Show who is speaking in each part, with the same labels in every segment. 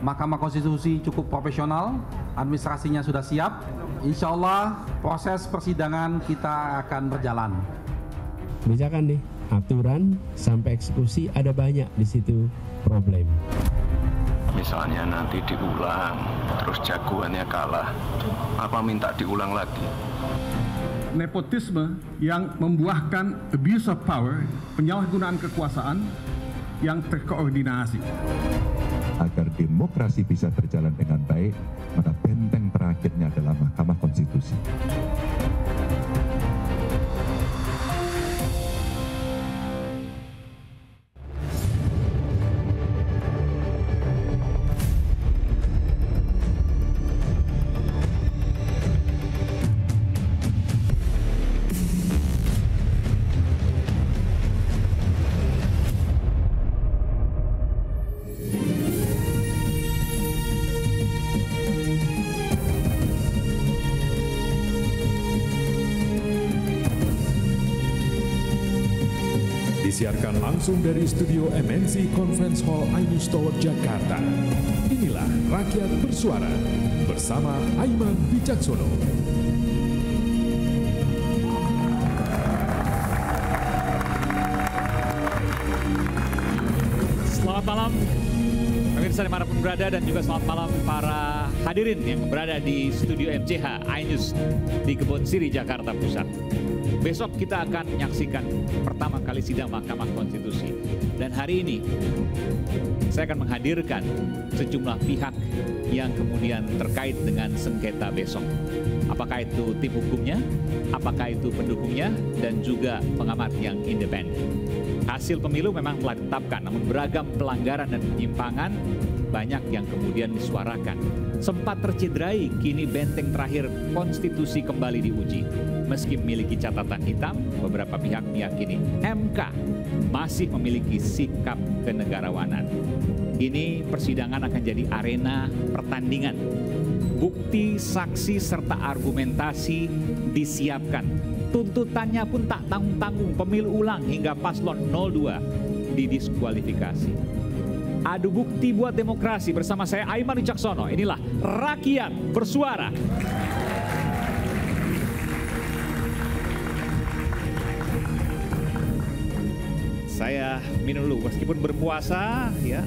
Speaker 1: Mahkamah Konstitusi cukup profesional, administrasinya sudah siap. Insya Allah proses persidangan kita akan berjalan.
Speaker 2: Kebijakan nih, aturan sampai eksekusi ada banyak di situ problem.
Speaker 3: Misalnya nanti diulang, terus jagoannya kalah, apa minta diulang lagi?
Speaker 4: Nepotisme yang membuahkan abuse of power, penyalahgunaan kekuasaan yang terkoordinasi.
Speaker 5: Agar demokrasi bisa berjalan dengan baik, maka benteng terakhirnya adalah Mahkamah Konstitusi.
Speaker 6: Disiarkan langsung dari studio MNC Conference Hall Ainus Tower, Jakarta. Inilah Rakyat Bersuara bersama Aiman Wicaksono.
Speaker 7: Selamat malam pemirsa dimanapun berada, dan juga selamat malam para hadirin yang berada di studio MCH Ainus di Kebon Siri, Jakarta Pusat. Besok kita akan menyaksikan pertama kali sidang Mahkamah Konstitusi. Dan hari ini saya akan menghadirkan sejumlah pihak yang kemudian terkait dengan sengketa besok. Apakah itu tim hukumnya, apakah itu pendukungnya, dan juga pengamat yang independen. Hasil pemilu memang telah ditetapkan, namun beragam pelanggaran dan penyimpangan banyak yang kemudian disuarakan. Sempat tercederai, kini benteng terakhir konstitusi kembali diuji. Meski memiliki catatan hitam, beberapa pihak meyakini MK masih memiliki sikap kenegarawanan. Ini persidangan akan jadi arena pertandingan. Bukti, saksi, serta argumentasi disiapkan. Tuntutannya pun tak tanggung-tanggung, pemilu ulang hingga paslon 02 didiskualifikasi. Adu bukti buat demokrasi bersama saya Aiman Wicaksono. Inilah Rakyat Bersuara. Saya minum dulu, meskipun berpuasa ya,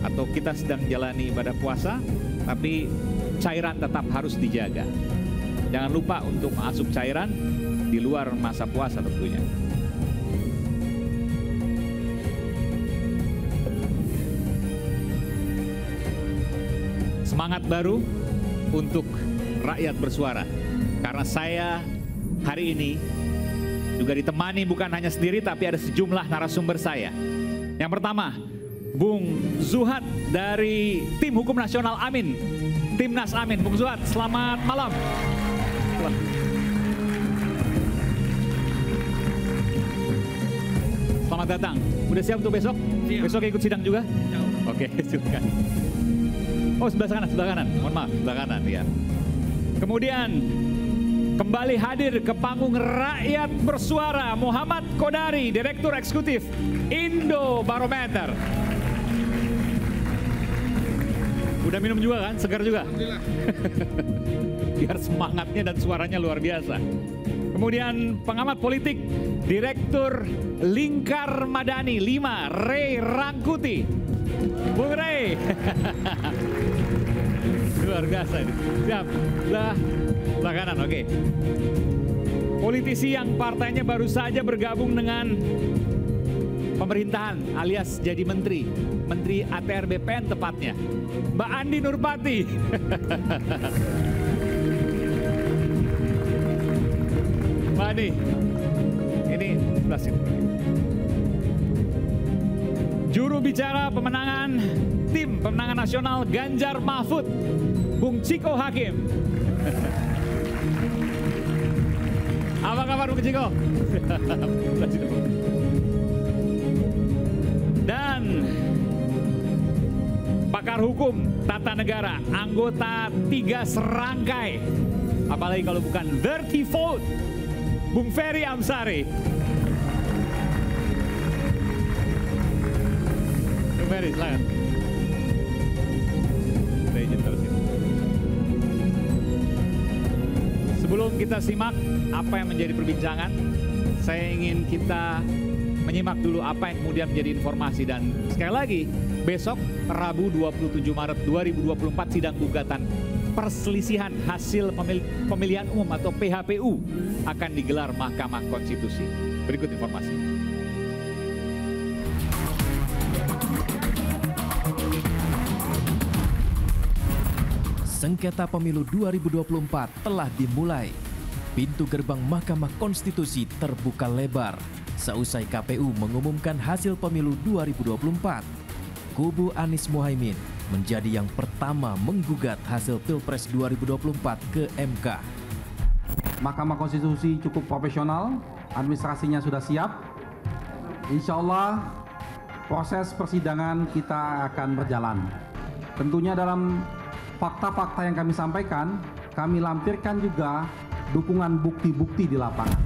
Speaker 7: atau kita sedang jalani ibadah puasa, tapi cairan tetap harus dijaga. Jangan lupa untuk mengasup cairan di luar masa puasa tentunya. Semangat baru untuk Rakyat Bersuara, karena saya hari ini juga ditemani bukan hanya sendiri, tapi ada sejumlah narasumber saya. Yang pertama, Bung Zuhad dari Tim Hukum Nasional Amin, Timnas Amin. Bung Zuhad, selamat malam. Selamat datang. Udah siap untuk besok? Siap. Besok ikut sidang juga? Siap. Oke, silakan. Oh, sebelah kanan. Mohon maaf, sebelah kanan ya. Kemudian kembali hadir ke panggung Rakyat Bersuara, Muhammad Kodari, Direktur Eksekutif Indobarometer. Udah minum juga kan? Segar juga? Alhamdulillah. Biar semangatnya dan suaranya luar biasa. Kemudian pengamat politik, Direktur Lingkar Madani 5, Ray Rangkuti. Bung Ray. Luar biasa ini. Siap. Sebelah kanan, oke. Politisi yang partainya baru saja bergabung dengan pemerintahan alias jadi menteri ATR BPN tepatnya, Mbak Andi Nurpati. Mbak Andi, ini sebelah sini. Juru bicara tim pemenangan nasional Ganjar Mahfud, Bung Ciko Hakim. Apa kabar Bung Ciko? Dan pakar hukum tata negara, anggota 3 serangkai, apalagi kalau bukan dirty vote, Bung Ferry Amsari. Bung Ferry, silakan. kita simak apa yang menjadi perbincangan. Saya ingin kita menyimak dulu apa yang kemudian menjadi informasi. Dan sekali lagi, besok Rabu 27 Maret 2024 sidang gugatan perselisihan hasil pemilihan umum atau PHPU akan digelar Mahkamah Konstitusi. Berikut informasi.
Speaker 8: Sengketa pemilu 2024 telah dimulai. Pintu gerbang Mahkamah Konstitusi terbuka lebar seusai KPU mengumumkan hasil pemilu 2024. Kubu Anies Mohaimin menjadi yang pertama menggugat hasil Pilpres 2024 ke MK.
Speaker 1: Mahkamah Konstitusi cukup profesional, administrasinya sudah siap. Insya Allah proses persidangan kita akan berjalan. Tentunya dalam fakta-fakta yang kami sampaikan, kami lampirkan juga dukungan bukti-bukti di lapangan.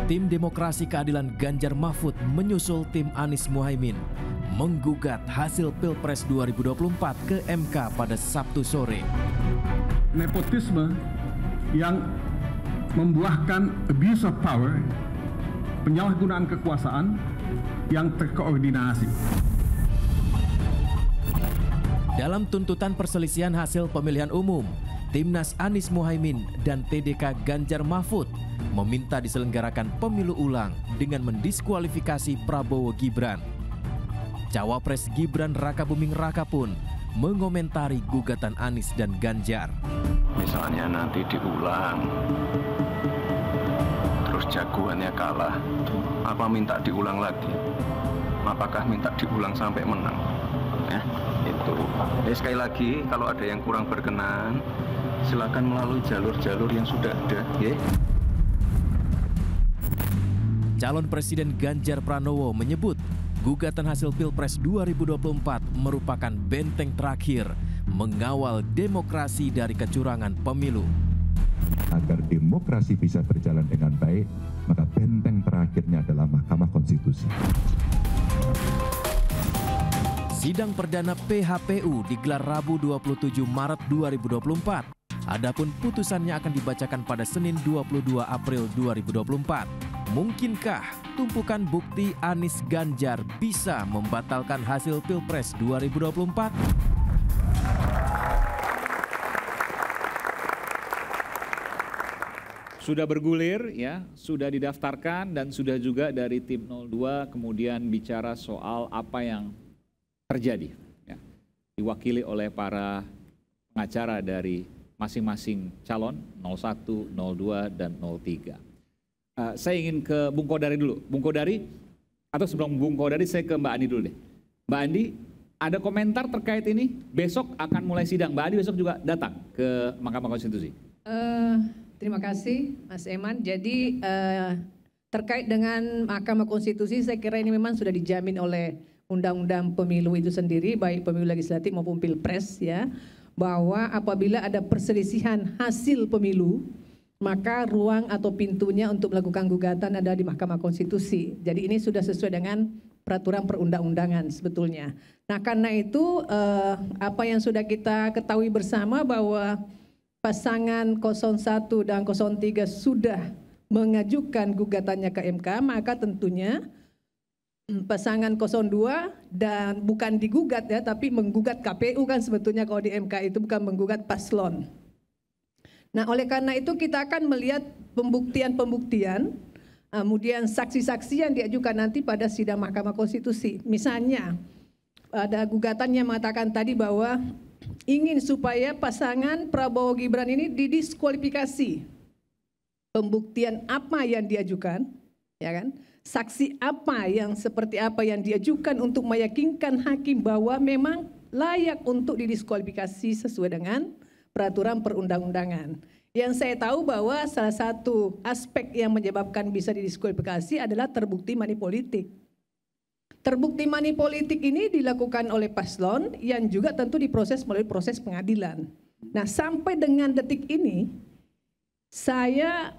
Speaker 8: Tim Demokrasi Keadilan Ganjar Mahfud menyusul tim Anies Mohaimin menggugat hasil Pilpres 2024 ke MK pada Sabtu sore.
Speaker 4: Nepotisme yang membuahkan abuse of power, penyalahgunaan kekuasaan yang terkoordinasi.
Speaker 8: Dalam tuntutan perselisihan hasil pemilihan umum, Timnas Anies Mohaimin dan TDK Ganjar Mahfud meminta diselenggarakan pemilu ulang dengan mendiskualifikasi Prabowo Gibran. Cawapres Gibran Rakabuming Raka pun mengomentari gugatan Anies dan Ganjar.
Speaker 3: Misalnya nanti diulang, terus jagoannya kalah, apa minta diulang lagi? Apakah minta diulang sampai menang? Itu. Sekali lagi, kalau ada yang kurang berkenan, silakan melalui jalur-jalur yang sudah ada.
Speaker 8: Calon Presiden Ganjar Pranowo menyebut gugatan hasil Pilpres 2024 merupakan benteng terakhir mengawal demokrasi dari kecurangan pemilu.
Speaker 5: Agar demokrasi bisa berjalan dengan baik, maka benteng terakhirnya adalah Mahkamah Konstitusi.
Speaker 8: Sidang perdana PHPU digelar Rabu 27 Maret 2024. Adapun putusannya akan dibacakan pada Senin 22 April 2024. Mungkinkah tumpukan bukti Anies Ganjar bisa membatalkan hasil Pilpres 2024?
Speaker 7: Sudah bergulir ya, sudah didaftarkan dan sudah juga dari tim 02 kemudian bicara soal apa yang terjadi ya, diwakili oleh para pengacara dari masing-masing calon 01, 02, dan 03. Saya ingin ke Bung Kodari dulu. Bung Kodari, atau sebelum Bung Kodari saya ke Mbak Andi dulu deh. Mbak Andi, ada komentar terkait ini? Besok akan mulai sidang. Mbak Andi besok juga datang ke Mahkamah Konstitusi.
Speaker 9: Terima kasih Mas Eman. Jadi terkait dengan Mahkamah Konstitusi saya kira ini memang sudah dijamin oleh Undang-Undang Pemilu itu sendiri, baik pemilu legislatif maupun pilpres ya, bahwa apabila ada perselisihan hasil pemilu, maka ruang atau pintunya untuk melakukan gugatan ada di Mahkamah Konstitusi. Jadi ini sudah sesuai dengan peraturan perundang-undangan sebetulnya. Nah karena itu apa yang sudah kita ketahui bersama bahwa pasangan 01 dan 03 sudah mengajukan gugatannya ke MK, maka tentunya pasangan 02 dan bukan digugat ya, tapi menggugat KPU kan sebetulnya kalau di MK itu bukan menggugat paslon. Nah oleh karena itu kita akan melihat pembuktian-pembuktian, kemudian saksi-saksi yang diajukan nanti pada sidang Mahkamah Konstitusi. Misalnya ada gugatan yang mengatakan tadi bahwa ingin supaya pasangan Prabowo Gibran ini didiskualifikasi. Pembuktian apa yang diajukan, ya kan? Saksi apa yang seperti apa yang diajukan untuk meyakinkan hakim bahwa memang layak untuk didiskualifikasi sesuai dengan peraturan perundang-undangan. Yang saya tahu bahwa salah satu aspek yang menyebabkan bisa didiskualifikasi adalah terbukti money politik. Terbukti money politik ini dilakukan oleh paslon yang juga tentu diproses melalui proses pengadilan. Nah sampai dengan detik ini saya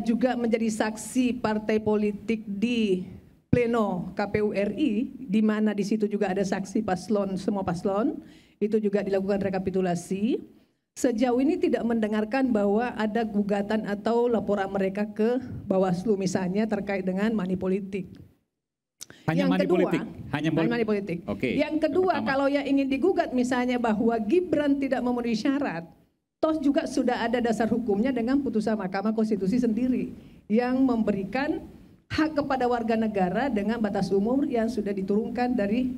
Speaker 9: juga menjadi saksi partai politik di pleno KPU RI, di mana di situ juga ada saksi paslon, semua paslon, itu juga dilakukan rekapitulasi. sejauh ini tidak mendengarkan bahwa ada gugatan atau laporan mereka ke Bawaslu misalnya terkait dengan money politik.
Speaker 7: Hanya
Speaker 9: yang
Speaker 7: money
Speaker 9: kedua,
Speaker 7: politik. Hanya
Speaker 9: money politik.
Speaker 7: Oke.
Speaker 9: Yang kedua, kalau yang ingin digugat misalnya bahwa Gibran tidak memenuhi syarat, toh juga sudah ada dasar hukumnya dengan putusan Mahkamah Konstitusi sendiri yang memberikan hak kepada warga negara dengan batas umur yang sudah diturunkan dari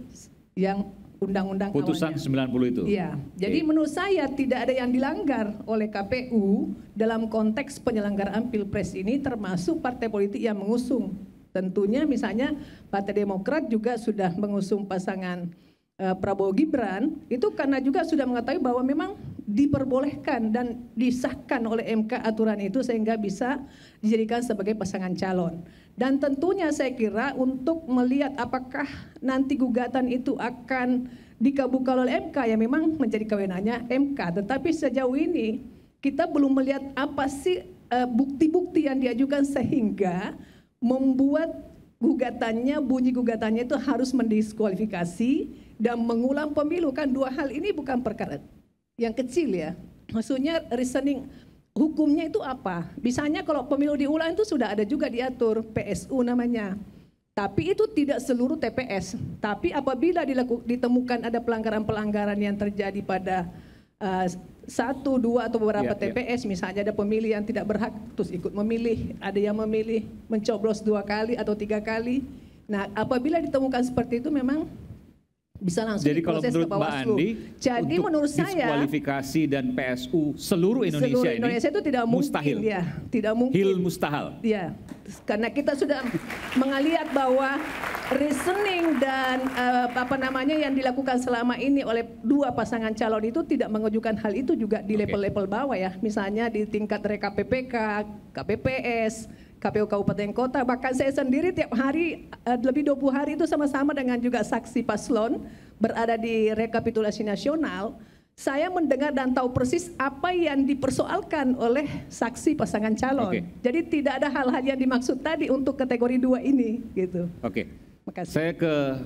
Speaker 9: yang undang-undang
Speaker 7: putusan
Speaker 9: awalnya.
Speaker 7: 90 itu.
Speaker 9: Iya. Jadi menurut saya tidak ada yang dilanggar oleh KPU dalam konteks penyelenggaraan Pilpres ini, termasuk partai politik yang mengusung. Tentunya misalnya Partai Demokrat juga sudah mengusung pasangan Prabowo Gibran, itu karena juga sudah mengetahui bahwa memang diperbolehkan dan disahkan oleh MK aturan itu sehingga bisa dijadikan sebagai pasangan calon. Dan tentunya saya kira untuk melihat apakah nanti gugatan itu akan dikabulkan oleh MK, ya memang menjadi kewenangannya MK. Tetapi sejauh ini kita belum melihat apa sih bukti-bukti yang diajukan sehingga membuat gugatannya, bunyi gugatannya itu harus mendiskualifikasi dan mengulang pemilu. Kan dua hal ini bukan perkara yang kecil ya. Maksudnya reasoning hukumnya itu apa? Misalnya kalau pemilu diulang itu sudah ada juga diatur PSU namanya. Tapi itu tidak seluruh TPS. Tapi apabila ditemukan ada pelanggaran-pelanggaran yang terjadi pada 1, 2 atau beberapa TPS, misalnya ada pemilih yang tidak berhak terus ikut memilih, ada yang memilih mencoblos 2 kali atau 3 kali. Nah, apabila ditemukan seperti itu memang bisa langsung
Speaker 7: jadi kalau menurut Mbak Andi,
Speaker 9: jadi
Speaker 7: untuk
Speaker 9: menurut saya
Speaker 7: diskualifikasi dan PSU seluruh Indonesia,
Speaker 9: itu tidak
Speaker 7: mustahil.
Speaker 9: Mungkin ya, tidak mungkin.
Speaker 7: Hil mustahil.
Speaker 9: Ya, karena kita sudah melihat bahwa reasoning dan yang dilakukan selama ini oleh dua pasangan calon itu tidak mengajukan hal itu juga di level-level bawah ya. Misalnya di tingkat RKPPK, KPPS, KPU Kabupaten Kota, bahkan saya sendiri tiap hari lebih 20 hari itu sama-sama dengan juga saksi paslon berada di rekapitulasi nasional. Saya mendengar dan tahu persis apa yang dipersoalkan oleh saksi pasangan calon. Jadi tidak ada hal-hal yang dimaksud tadi untuk kategori 2 ini gitu. Makasih. Saya
Speaker 7: ke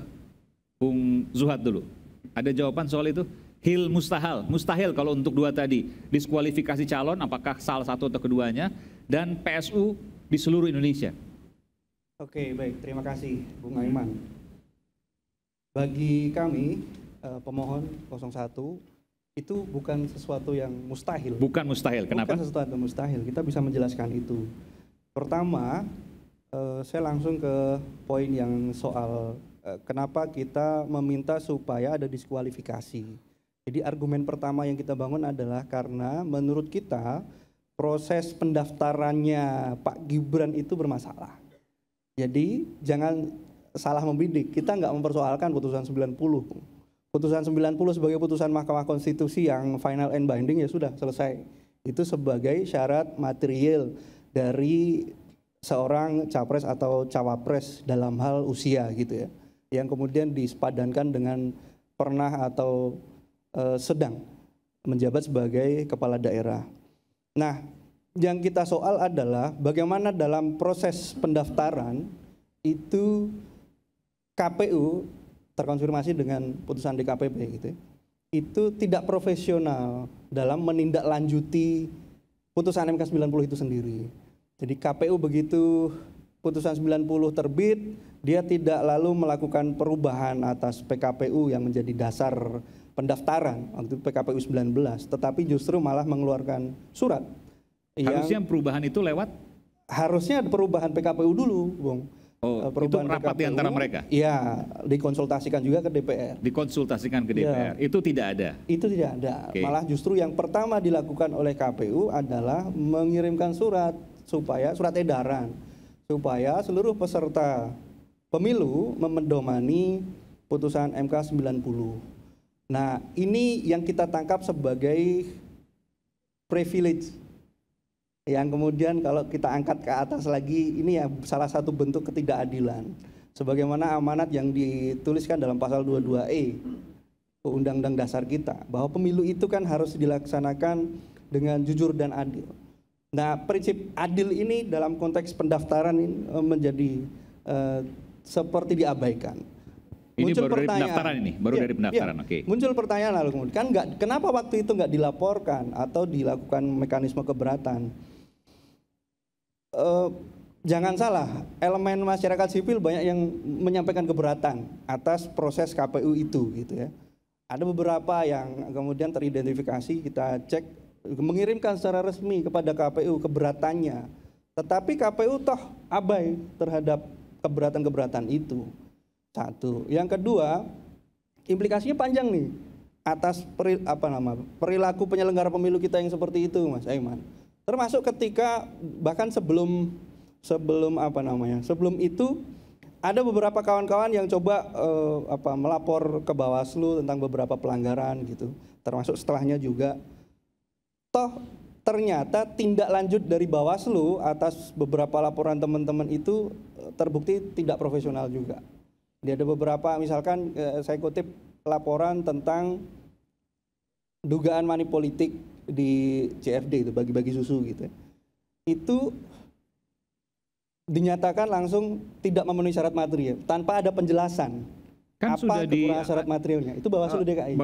Speaker 7: Bung Zuhad dulu. Ada jawaban soal itu? Hil mustahil. Mustahil kalau untuk 2 tadi. Diskualifikasi calon apakah salah satu atau keduanya, dan PSU di seluruh Indonesia.
Speaker 10: Oke, baik. Terima kasih, Bung Aiman. Bagi kami, pemohon 01, itu bukan sesuatu yang mustahil.
Speaker 7: Bukan mustahil, kenapa?
Speaker 10: Bukan sesuatu yang mustahil, kita bisa menjelaskan itu. Pertama, saya langsung ke poin yang soal kenapa kita meminta supaya ada diskualifikasi. Jadi argumen pertama yang kita bangun adalah karena menurut kita, proses pendaftarannya Pak Gibran itu bermasalah. Jadi jangan salah membidik, kita nggak mempersoalkan putusan 90. Putusan 90 sebagai putusan Mahkamah Konstitusi yang final and binding ya sudah selesai. Itu sebagai syarat material dari seorang capres atau cawapres dalam hal usia gitu ya. Yang kemudian disepadankan dengan pernah atau sedang menjabat sebagai kepala daerah. Nah, yang kita soal adalah bagaimana dalam proses pendaftaran itu KPU terkonfirmasi dengan putusan DKPP gitu, itu tidak profesional dalam menindaklanjuti putusan MK 90 itu sendiri. Jadi KPU begitu putusan 90 terbit, dia tidak lalu melakukan perubahan atas PKPU yang menjadi dasar pendaftaran waktu PKPU 19, tetapi justru malah mengeluarkan surat.
Speaker 7: Harusnya perubahan itu lewat?
Speaker 10: Harusnya ada perubahan PKPU dulu, Bung.
Speaker 7: Perubahan itu rapat PKPU, di antara mereka?
Speaker 10: Iya, dikonsultasikan juga ke DPR.
Speaker 7: Dikonsultasikan ke DPR, ya. Itu tidak ada? Itu tidak ada,
Speaker 10: malah justru yang pertama dilakukan oleh KPU adalah mengirimkan surat edaran, supaya seluruh peserta pemilu memedomani putusan MK 90. Nah, ini yang kita tangkap sebagai privilege yang kemudian kalau kita angkat ke atas lagi, ini ya salah satu bentuk ketidakadilan. Sebagaimana amanat yang dituliskan dalam pasal 22E Undang-Undang Dasar kita, bahwa pemilu itu kan harus dilaksanakan dengan jujur dan adil. Nah, prinsip adil ini dalam konteks pendaftaran ini menjadi seperti diabaikan.
Speaker 7: Ini
Speaker 10: muncul
Speaker 7: baru dari
Speaker 10: pertanyaan.
Speaker 7: pendaftaran ini, baru dari pendaftaran, oke.
Speaker 10: Muncul pertanyaan lalu kemudian, kan kenapa waktu itu nggak dilaporkan atau dilakukan mekanisme keberatan? Jangan salah, elemen masyarakat sipil banyak yang menyampaikan keberatan atas proses KPU itu, gitu ya. Ada beberapa yang kemudian teridentifikasi, kita cek, mengirimkan secara resmi kepada KPU keberatannya. Tetapi KPU toh abai terhadap keberatan-keberatan itu. Satu. Yang kedua, implikasinya panjang nih atas perilaku penyelenggara pemilu kita yang seperti itu, Mas Aiman. Termasuk ketika bahkan sebelum itu ada beberapa kawan-kawan yang coba melapor ke Bawaslu tentang beberapa pelanggaran gitu. Termasuk setelahnya juga. Toh ternyata tindak lanjut dari Bawaslu atas beberapa laporan teman-teman itu terbukti tidak profesional juga. Ada beberapa, misalkan saya kutip laporan tentang dugaan money politik di CFD itu, bagi-bagi susu gitu. Itu dinyatakan langsung tidak memenuhi syarat material tanpa ada penjelasan.
Speaker 7: Kan
Speaker 10: apa
Speaker 7: sudah
Speaker 10: kekurangan syarat materialnya. Itu Bawaslu DKI.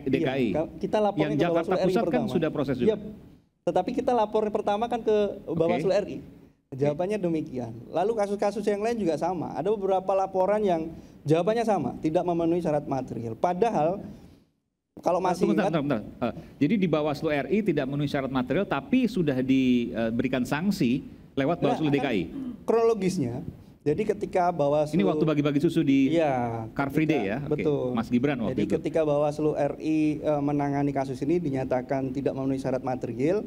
Speaker 7: DKI.
Speaker 10: Iya, kita lapornya
Speaker 7: yang
Speaker 10: ke
Speaker 7: Jakarta
Speaker 10: Bawaslu RI
Speaker 7: Pusat kan
Speaker 10: pertama.
Speaker 7: sudah proses juga.
Speaker 10: Iya, tetapi kita lapor pertama kan ke Bawaslu RI. Jawabannya demikian. Lalu kasus-kasus yang lain juga sama. Ada beberapa laporan yang jawabannya sama, tidak memenuhi syarat material. Padahal kalau masih
Speaker 7: bentar. Jadi di Bawaslu RI tidak memenuhi syarat material, tapi sudah diberikan sanksi lewat Bawaslu DKI.
Speaker 10: Kronologisnya, jadi ketika Bawaslu...
Speaker 7: Ini waktu bagi-bagi susu di Car Free Day ya?
Speaker 10: Betul.
Speaker 7: Mas Gibran waktu
Speaker 10: jadi
Speaker 7: itu.
Speaker 10: Ketika Bawaslu RI menangani kasus ini dinyatakan tidak memenuhi syarat material,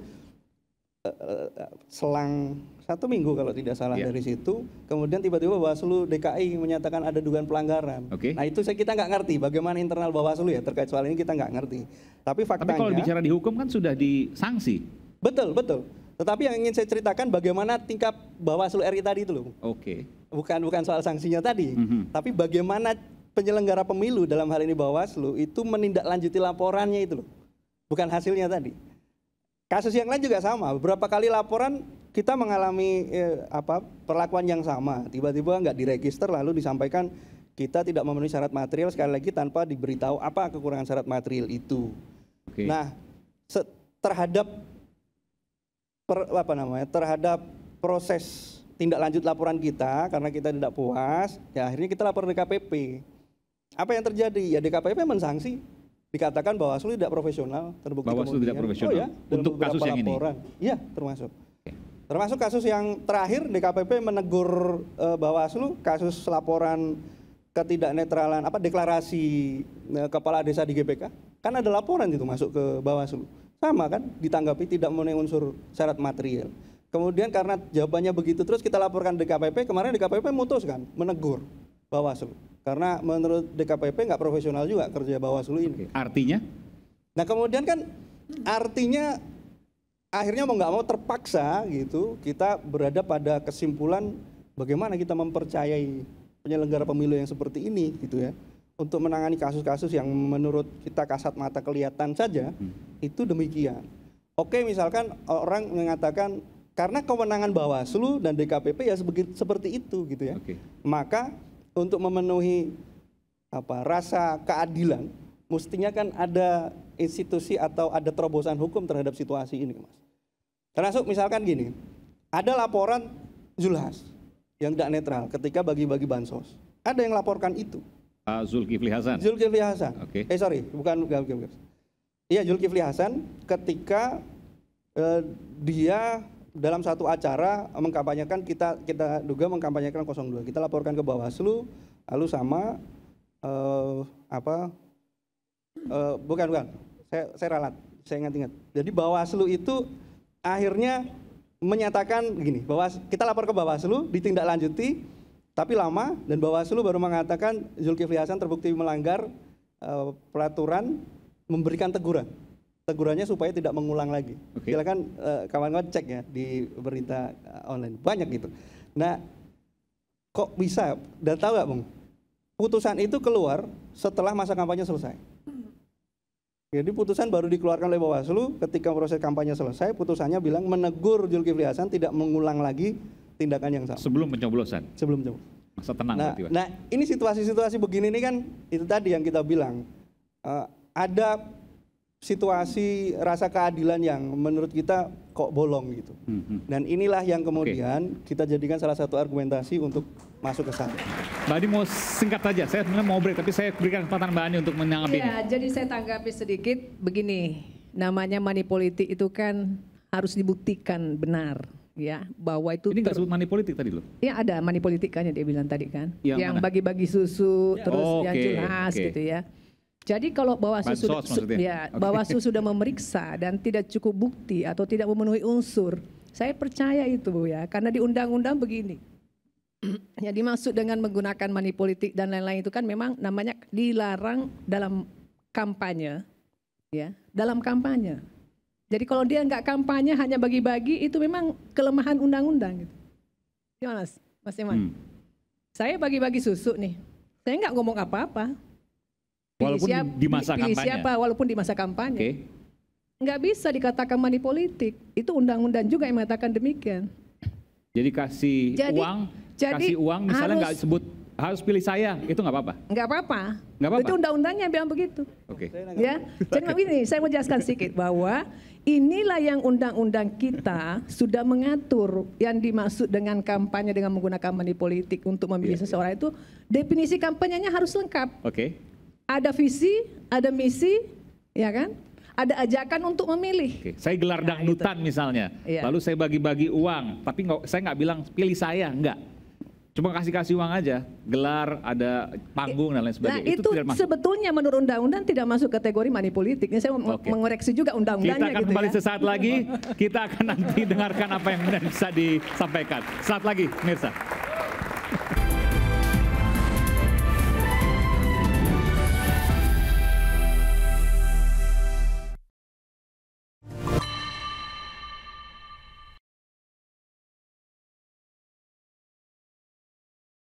Speaker 10: selang 1 minggu kalau tidak salah dari situ, kemudian tiba-tiba Bawaslu DKI menyatakan ada dugaan pelanggaran. Nah itu kita nggak ngerti bagaimana internal Bawaslu ya terkait soal ini, kita nggak ngerti. Tapi faktanya.
Speaker 7: Tapi kalau bicara di hukum kan sudah disanksi.
Speaker 10: Betul. Tetapi yang ingin saya ceritakan bagaimana tingkap Bawaslu RI tadi itu loh. Bukan soal sanksinya tadi, tapi bagaimana penyelenggara pemilu dalam hal ini Bawaslu itu menindaklanjuti laporannya itu loh. Bukan hasilnya tadi. Kasus yang lain juga sama. Beberapa kali laporan kita mengalami perlakuan yang sama. Tiba-tiba nggak diregister lalu disampaikan kita tidak memenuhi syarat material, sekali lagi tanpa diberitahu apa kekurangan syarat material itu. Nah, terhadap proses tindak lanjut laporan kita, karena kita tidak puas, ya akhirnya kita lapor DKPP. Apa yang terjadi? Ya DKPP mensangsi. Dikatakan Bawaslu tidak profesional, terbukti
Speaker 7: Bawaslu tidak profesional untuk kasus yang
Speaker 10: laporan. Iya, termasuk. Termasuk kasus yang terakhir DKPP menegur Bawaslu kasus laporan ketidaknetralan deklarasi kepala desa di GPK. Kan ada laporan itu masuk ke Bawaslu. Sama kan, ditanggapi tidak memenuhi unsur syarat material. Kemudian karena jawabannya begitu terus kita laporkan DKPP, kemarin DKPP memutuskan menegur Bawaslu. Karena menurut DKPP nggak profesional juga kerja Bawaslu ini.
Speaker 7: Artinya?
Speaker 10: Nah kemudian kan artinya akhirnya mau nggak mau terpaksa gitu kita berada pada kesimpulan bagaimana kita mempercayai penyelenggara pemilu yang seperti ini gitu ya. Untuk menangani kasus-kasus yang menurut kita kasat mata kelihatan saja itu demikian. Oke, misalkan orang mengatakan karena kewenangan Bawaslu dan DKPP ya seperti itu gitu ya. Maka untuk memenuhi rasa keadilan, mestinya kan ada institusi atau ada terobosan hukum terhadap situasi ini, Mas. Termasuk misalkan gini, ada laporan Zulhas yang tidak netral ketika bagi-bagi bansos. Ada yang laporkan itu.
Speaker 7: Zulkifli Hasan.
Speaker 10: Zulkifli Hasan. Bukan. Iya, Zulkifli Hasan ketika dia dalam satu acara mengkampanyekan kita duga mengkampanyekan 02. Kita laporkan ke Bawaslu, lalu sama bukan. Saya ralat, saya ingat. Jadi Bawaslu itu akhirnya menyatakan gini, bahwa kita lapor ke Bawaslu, ditindaklanjuti, tapi lama dan Bawaslu baru mengatakan Zulkifli Hasan terbukti melanggar peraturan, memberikan teguran. Tegurannya supaya tidak mengulang lagi. Silakan kawan-kawan cek ya di berita online, banyak gitu. Nah, kok bisa? Dan tahu nggak, Bung? Putusan itu keluar setelah masa kampanye selesai. Jadi putusan baru dikeluarkan oleh Bawaslu ketika proses kampanye selesai. Putusannya bilang menegur Zulkifli Hasan tidak mengulang lagi tindakan yang sama.
Speaker 7: Sebelum pencoblosan.
Speaker 10: Sebelum pencoblosan.
Speaker 7: tenang berarti, Pak.
Speaker 10: Nah, ini situasi-situasi begini ini kan itu tadi yang kita bilang ada situasi rasa keadilan yang menurut kita kok bolong gitu. Dan inilah yang kemudian kita jadikan salah satu argumentasi untuk masuk ke sana.
Speaker 7: Mbak Ani mau singkat saja, saya sebenarnya mau break, tapi saya berikan kesempatan Mbak Ani untuk menanggapi ini.
Speaker 9: Ya, jadi saya tanggapi sedikit begini, namanya money politik itu kan harus dibuktikan benar, ya, bahwa itu.
Speaker 7: Ini nggak sebut money politik tadi loh?
Speaker 9: Ya ada money politik kan yang dia bilang tadi kan, yang
Speaker 7: mana?
Speaker 9: bagi-bagi susu, terus yang jelas gitu ya. Jadi kalau Bawaslu Bawaslu sudah memeriksa dan tidak cukup bukti atau tidak memenuhi unsur, saya percaya itu ya, karena di undang-undang begini. Yang dimaksud dengan menggunakan money politik dan lain-lain itu kan memang namanya dilarang dalam kampanye, ya, dalam kampanye. Jadi kalau dia nggak kampanye hanya bagi-bagi itu memang kelemahan undang-undang. Gitu. Gimana Mas Iman? Saya bagi-bagi susu nih, saya nggak ngomong apa-apa.
Speaker 7: Walaupun di masa kampanye.
Speaker 9: Siapa walaupun di masa kampanye.
Speaker 7: Okay.
Speaker 9: Nggak bisa dikatakan money politik. Itu undang-undang juga yang mengatakan demikian.
Speaker 7: Jadi kasih uang misalnya nggak sebut harus pilih saya, itu nggak apa-apa? Nggak apa-apa.
Speaker 9: Itu undang-undangnya bilang begitu.
Speaker 7: Oke.
Speaker 9: Ya, jadi begini, saya mau jelaskan sedikit bahwa inilah yang undang-undang kita sudah mengatur yang dimaksud dengan kampanye dengan menggunakan money politik untuk memilih seseorang itu definisi kampanyenya harus lengkap.
Speaker 7: Oke.
Speaker 9: Ada visi, ada misi, ya kan? Ada ajakan untuk memilih.
Speaker 7: Oke. Saya gelar dangdutan misalnya, lalu saya bagi-bagi uang, tapi saya nggak bilang pilih saya, enggak. Cuma kasih uang aja, gelar, ada panggung dan lain sebagainya.
Speaker 9: Nah itu sebetulnya menurut undang-undang tidak masuk kategori money politik. Ini saya mengoreksi juga undang-undangnya.
Speaker 7: Kita akan kembali sesaat lagi, kita akan nanti dengarkan apa yang bisa disampaikan. Saat lagi, pemirsa.